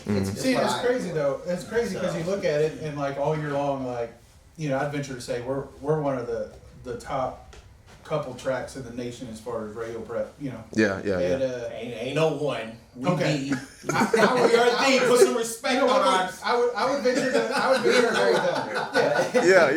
It's crazy though. It's crazy because you look at it and like all year long, like I'd venture to say we're one of the top couple tracks in the nation as far as radio prep. Yeah. And, ain't no one. Okay. We are the. Put some respect on our. I would venture to agree with that. Yeah.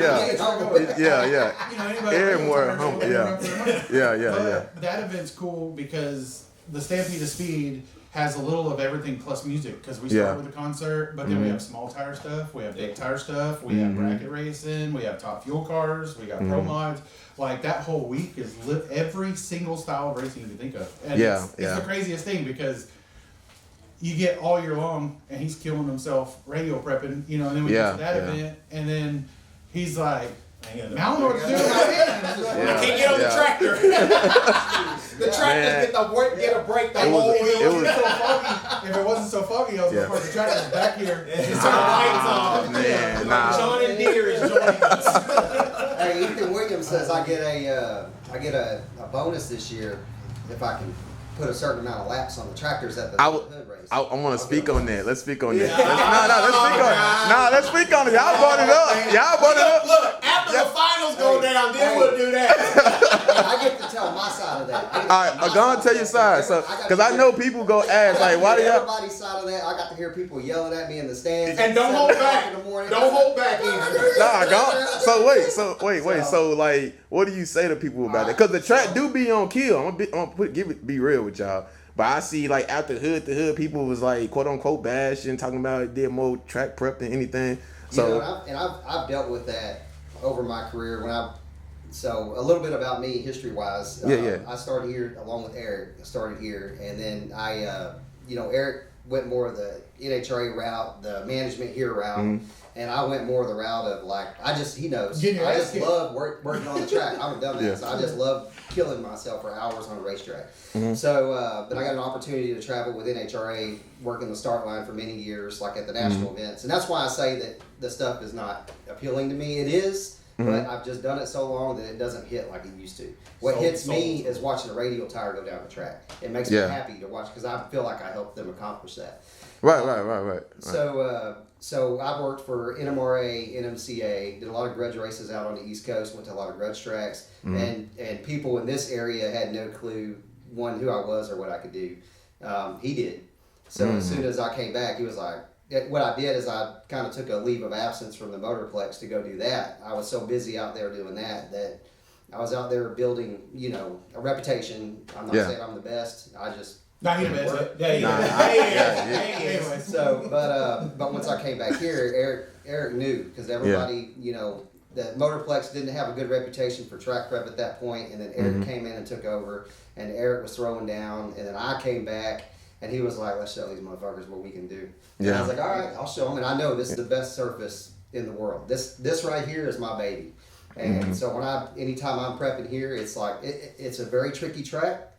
Anybody Air radio more turners humble. will Yeah. run for their money. Yeah. But that event's cool because the Stampede of Speed has a little of everything plus music because we start with a concert, but then we have small tire stuff, we have big tire stuff, we have bracket racing, we have top fuel cars, we got pro mods. Like that whole week is every single style of racing you can think of. And it's the craziest thing because you get all year long and he's killing himself radio prepping, and then we get to that event and then he's like, I don't know what to do with my hands. I can't get on the tractor. The tractor get a break the whole week. If it wasn't so foggy, I was going to park the tractor back here. Just turn the lights on. Man, John and Deere is joining us. Hey, Ethan Williams says I get a bonus this year if I can put a certain amount of laps on the tractors at the hood race. I want to speak on that. Let's speak on that. Let's speak on it. Y'all brought it up. Look, after the finals go down, then we'll do that. I get to tell my side of that. All right, I'm gonna tell your side. So, because I know people go ask like, why do y'all? Everybody's side of that. I got to hear people yelling at me in the stands. And don't hold back. Don't hold back. So wait. So like, what do you say to people about that? Because the track do be on kill. I'm gonna be real with y'all. But I see like after hood to hood, people was like quote unquote bashing, talking about it did more track prep than anything. So I've dealt with that over my career So a little bit about me history wise. I started here along with Eric. I started here, and then Eric went more of the NHRA route, the management here route. And I went more of the route of he knows. I just love working on the track. I'm a dumbass. So I just love killing myself for hours on a racetrack. So, but I got an opportunity to travel with NHRA, working the start line for many years, like at the national events. And that's why I say that the stuff is not appealing to me. It is, but I've just done it so long that it doesn't hit like it used to. What hits me is watching a radial tire go down the track. It makes me happy to watch because I feel like I helped them accomplish that. Right. So I worked for NMRA, NMCA, did a lot of grudge races out on the East Coast, went to a lot of grudge tracks, and people in this area had no clue, one, who I was or what I could do. He did. So as soon as I came back, he was like, what I did is I kind of took a leave of absence from the Motorplex to go do that. I was so busy out there doing that I was out there building, a reputation. I'm not saying I'm the best. I just... Not he the best. Yeah. So, but once I came back here, Eric knew because everybody, the Motorplex didn't have a good reputation for track prep at that point, and then Eric came in and took over, and Eric was throwing down, and then I came back, and he was like, "Let's show these motherfuckers what we can do." And I was like, "All right, I'll show them," and I know this is the best surface in the world. This right here is my baby. And so anytime I'm prepping here, it's like it's a very tricky track.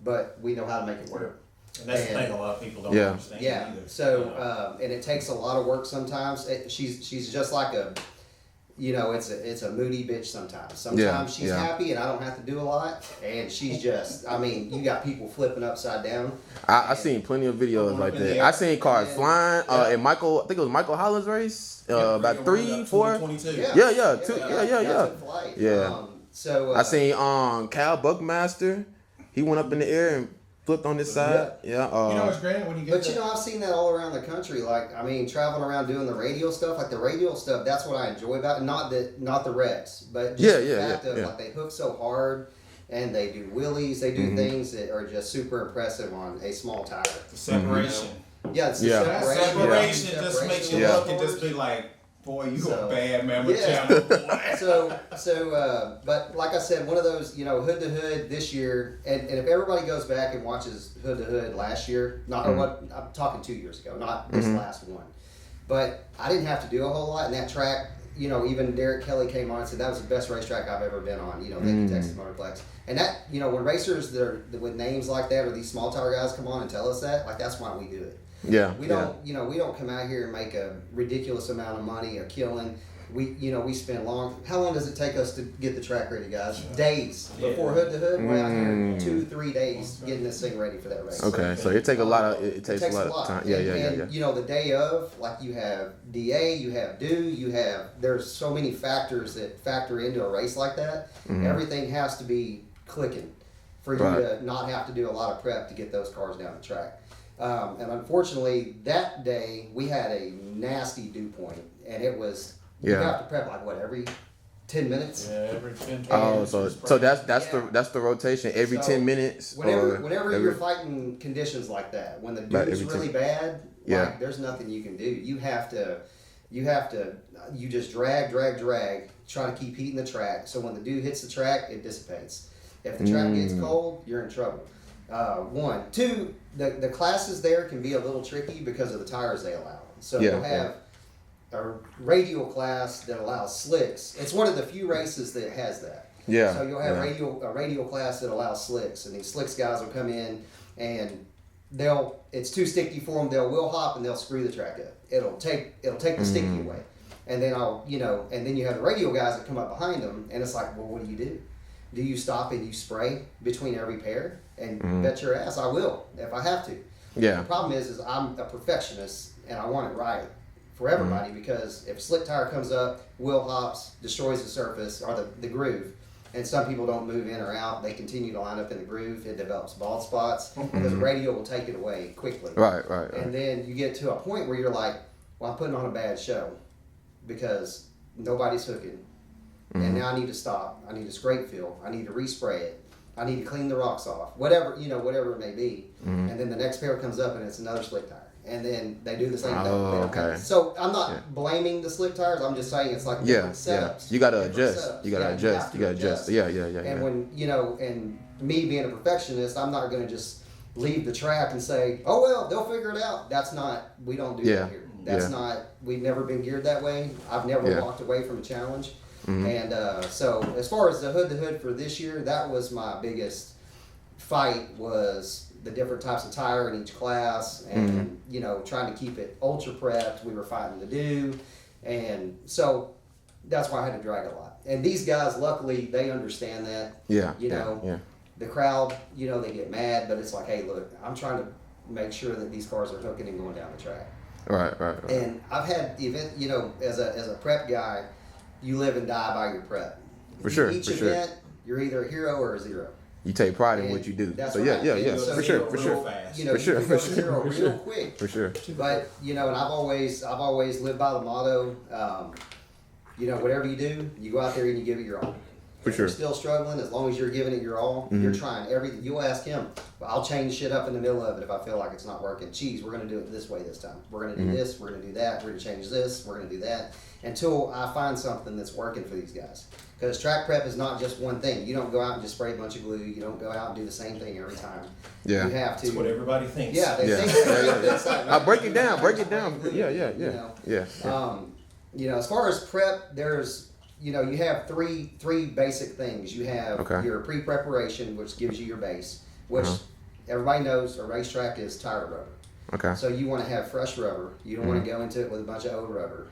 But we know how to make it work. And that's the thing a lot of people don't understand either. So, and it takes a lot of work sometimes. She's just like it's a moody bitch sometimes. Sometimes she's happy and I don't have to do a lot. And she's just, you got people flipping upside down. I seen plenty of videos like that. I seen cars flying. And I think it was Michael Holland's race. About 3, 4. Yeah. So I seen Cal Buckmaster. He went up in the air and flipped on this side. Yeah. It's great when you get I've seen that all around the country. Traveling around doing the radial stuff. Like the radial stuff, that's what I enjoy about it. Not the wrecks, but just the fact of they hook so hard and they do wheelies. They do things that are just super impressive on a small tire. The separation. Yeah, it's the separation just makes you look and just be like, boy, you a bad member channel, boy. But like I said, one of those, hood to hood this year, and if everybody goes back and watches hood to hood last year, I'm talking 2 years ago, not this last one, but I didn't have to do a whole lot in that track. Even Derek Kelly came on and said that was the best racetrack I've ever been on. Thank you, Texas Motorplex. And that, when racers that are with names like that or these small tire guys come on and tell us that, that's why we do it. We don't come out here and make a ridiculous amount of money or killing. we spend long. How long does it take us to get the track ready, guys? Days before hood to hood. We're out here 2-3 days getting this thing ready for that race. Okay, so it takes a lot of it takes a lot of time. Yeah. You know, the day of, like you have DA, you have there's so many factors that factor into a race like that. Everything has to be clicking for you to not have to do a lot of prep to get those cars down the track. And unfortunately, that day we had a nasty dew point, and it was you have to prep like every 10 minutes. Yeah, every 10. So that's the rotation every 10 minutes. Whenever you're fighting conditions like that, when the dew's really bad, there's nothing you can do. You just drag, try to keep heating the track. So when the dew hits the track, it dissipates. If the track gets cold, you're in trouble. 1, 2. The classes there can be a little tricky because of the tires they allow. So you'll have a radial class that allows slicks. It's one of the few races that has that. Yeah. So you'll have a radial class that allows slicks, and these slicks guys will come in and it's too sticky for them. They'll wheel hop and they'll screw the track up. It'll take the sticky away, and then and then you have the radial guys that come up behind them, and it's like, well, what do? Do you stop and you spray between every pair? And bet your ass I will if I have to. Yeah. The problem is I'm a perfectionist and I want it right for everybody because if a slick tire comes up, wheel hops, destroys the surface or the groove, and some people don't move in or out, they continue to line up in the groove, it develops bald spots because the radial will take it away quickly. Right. And then you get to a point where you're like, well, I'm putting on a bad show because nobody's hooking. And now I need to stop. I need to scrape fill. I need to respray it. I need to clean the rocks off. Whatever it may be. And then the next pair comes up and it's another slick tire. And then they do the same thing. Okay. So I'm not blaming the slick tires. I'm just saying it's like different setups. You gotta adjust. You gotta adjust. Yeah. And when and me being a perfectionist, I'm not gonna just leave the track and say, oh well, they'll figure it out. We don't do that here. That's not. We've never been geared that way. I've never walked away from a challenge. And so as far as the hood for this year, that was my biggest fight, was the different types of tire in each class and trying to keep it ultra prepped. We were fighting the dew, and so that's why I had to drag a lot. And these guys, luckily, they understand that. The crowd, they get mad, but it's like, hey, look, I'm trying to make sure that these cars are hooking and going down the track. Right. And I've had event, as a prep guy, you live and die by your prep. Each event, you're either a hero or a zero. You take pride in what you do. That's so right. For sure. You can go to zero real quick. For sure. But and I've always lived by the motto, whatever you do, you go out there and you give it your all. If you're still struggling, as long as you're giving it your all, you're trying everything. You'll ask him, I'll change shit up in the middle of it if I feel like it's not working. Geez, we're going to do it this way this time. We're going to do this, we're going to do that, we're going to change this, we're going to do that, until I find something that's working for these guys. Because track prep is not just one thing. You don't go out and just spray a bunch of glue. You don't go out and do the same thing every time. Yeah. You have to. That's what everybody thinks. Yeah, they think that. I'll break it down. Yeah. As far as prep, there's you have three basic things. You have your pre-preparation, which gives you your base, which everybody knows a racetrack is tire rubber. Okay. So you want to have fresh rubber. You don't want to go into it with a bunch of old rubber.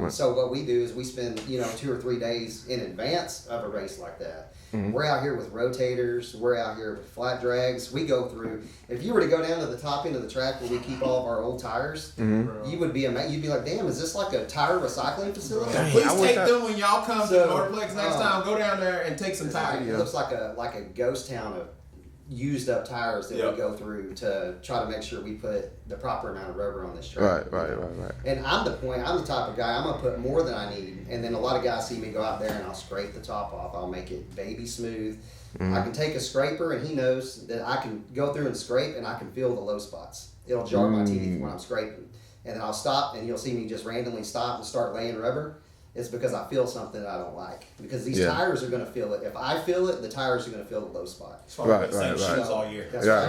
So what we do is we spend 2 or 3 days in advance of a race like that. We're out here with rotators. We're out here with flat drags. We go through. If you were to go down to the top end of the track where we keep all of our old tires, you would be amazed. You'd be like, "Damn, is this like a tire recycling facility?" Please take them when y'all come to Motorplex next time. Go down there and take some tires. It looks like a ghost town of used up tires that we go through to try to make sure we put the proper amount of rubber on this track. Right. And I'm the type of guy, I'm gonna put more than I need, and then a lot of guys see me go out there and I'll scrape the top off. I'll make it baby smooth. I can take a scraper, and he knows that I can go through and scrape, and I can feel the low spots. It'll jar my teeth when I'm scraping, and then I'll stop, and you'll see me just randomly stop and start laying rubber. It's because I feel something that I don't like. Because these tires are going to feel it. If I feel it, the tires are going to feel the low spot. Right. Shoes all year. Right.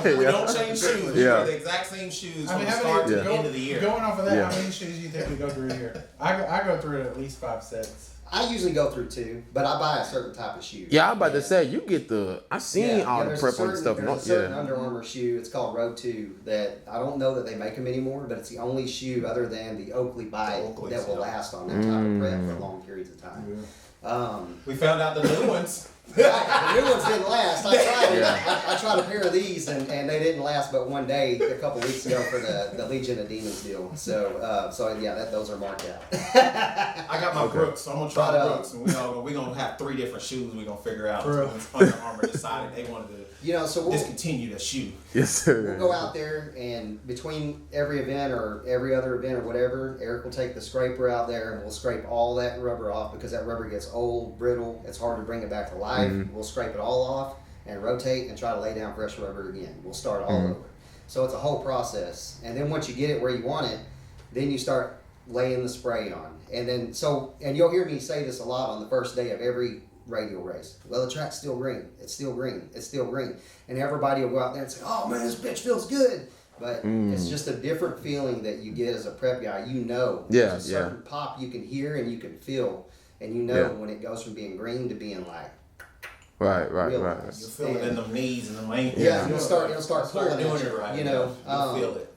We don't change shoes. We wear the exact same shoes from the start to the end of the year. Going off of that, how many shoes do you think we go through here? I go through at least 5 sets. I usually go through 2, but I buy a certain type of shoe. Yeah, I'm about to say you get the. I seen all the prep and stuff. There's a certain Under Armour shoe. It's called Road 2 that I don't know that they make them anymore, but it's the only shoe other than the Oakley Bite that will last on that type of prep for long periods of time. Yeah. We found out the new ones. Right, the new ones didn't last. I tried a pair of these and they didn't last but one day a couple weeks ago for the Legion of Demons deal. So yeah, those are marked out. I got my Brooks, so I'm gonna try Brooks, and we're gonna have 3 different shoes. We're gonna figure out. Under Armour decided they wanted to so we'll discontinue the shoe. Yes, sir. We'll go out there and between every event or every other event or whatever, Eric will take the scraper out there and we'll scrape all that rubber off because that rubber gets old, brittle. It's hard to bring it back to life. We'll scrape it all off and rotate and try to lay down fresh rubber again. We'll start all over. So it's a whole process. And then once you get it where you want it, then you start laying the spray on. And then and you'll hear me say this a lot on the first day of every Radial race. Well, the track's still green. It's still green. It's still green. And everybody will go out there and say, "Oh man, this bitch feels good." But it's just a different feeling that you get as a prep guy. There's a certain pop you can hear and you can feel, and when it goes from being green to being like. Right. You feel it in the knees and the ankles. Yeah, you'll start pulling doing it right. You'll feel it.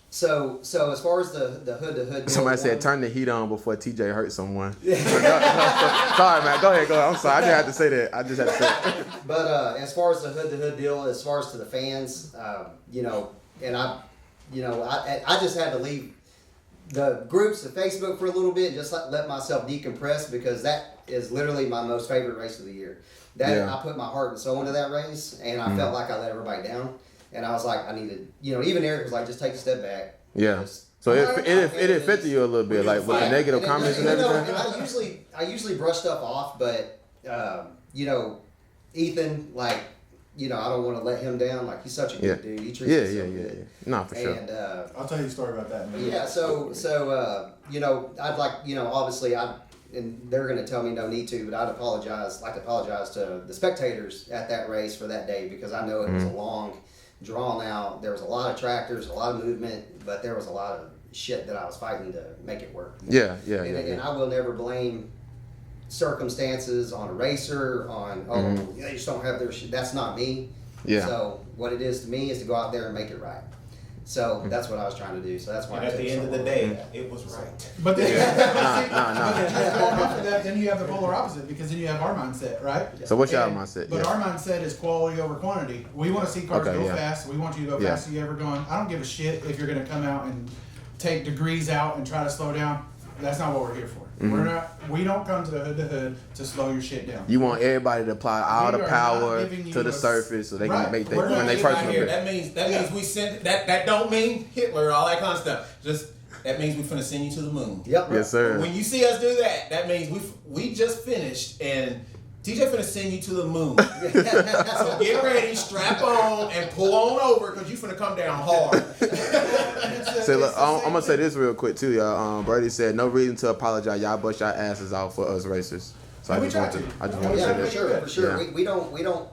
So as far as the hood to hood, somebody said turn the heat on before TJ hurt someone. Sorry, man. Go ahead. I'm sorry. I just had to say that. But as far as the hood to hood deal, as far as to the fans, and I just had to leave the groups, the Facebook for a little bit, just let myself decompress because that is literally my most favorite race of the year. I put my heart and soul into that race, and I felt like I let everybody down. And I was like, I needed, even Eric was like, just take a step back. Yeah. So it affected you a little bit, like with the negative comments and everything. And I usually brush stuff off, but Ethan, like, I don't want to let him down. Like, he's such a good dude. He treats me so good. No, for sure. And I'll tell you a story about that. Man. Yeah. So I'd like, obviously and they're going to tell me no need to, but I'd apologize to the spectators at that race for that day because I know it was a long, drawn out. There was a lot of tractors, a lot of movement, but there was a lot of shit that I was fighting to make it work. And I will never blame circumstances on a racer, they just don't have their shit. That's not me. Yeah. So what it is to me is to go out there and make it right. So that's what I was trying to do. So that's why. And at the end of the day, it was right. But then, then you have the polar opposite because then you have our mindset, right? So what's your mindset? But our mindset is quality over quantity. We want to see cars go fast. We want you to go fast as you ever going. I don't give a shit if you're going to come out and take degrees out and try to slow down. That's not what we're here for. We don't come to the hood to slow your shit down. You want everybody to apply all the power to the surface so they can make when they personal. That means we send that don't mean Hitler all that kind of stuff. Just that means we're finna send you to the moon. Yep. Yes, sir. When you see us do that, that means we just finished and TJ finna send you to the moon. So get ready, strap on, and pull on over because you finna come down hard. So look, I'm gonna say this real quick too, y'all. Brady said no reason to apologize. Y'all bust your asses out for us racers. So I just want to say that. For sure. Yeah. We don't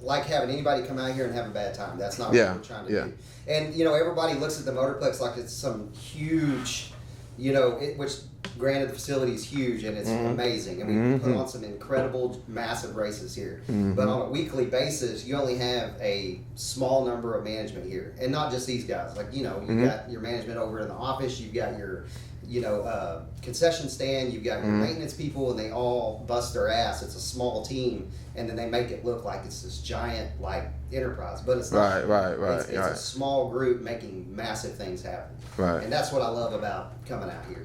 like having anybody come out here and have a bad time. That's not what we're trying to do. And everybody looks at the Motorplex like it's some huge, which granted the facility is huge and it's amazing, and we put on some incredible, massive races here. But on a weekly basis, you only have a small number of management here, and not just these guys. Like you got your management over in the office, you've got your concession stand, you've got your maintenance people, and they all bust their ass. It's a small team, and then they make it look like it's this giant enterprise, but it's not. Right. It's a small group making massive things happen. Right. And that's what I love about coming out here.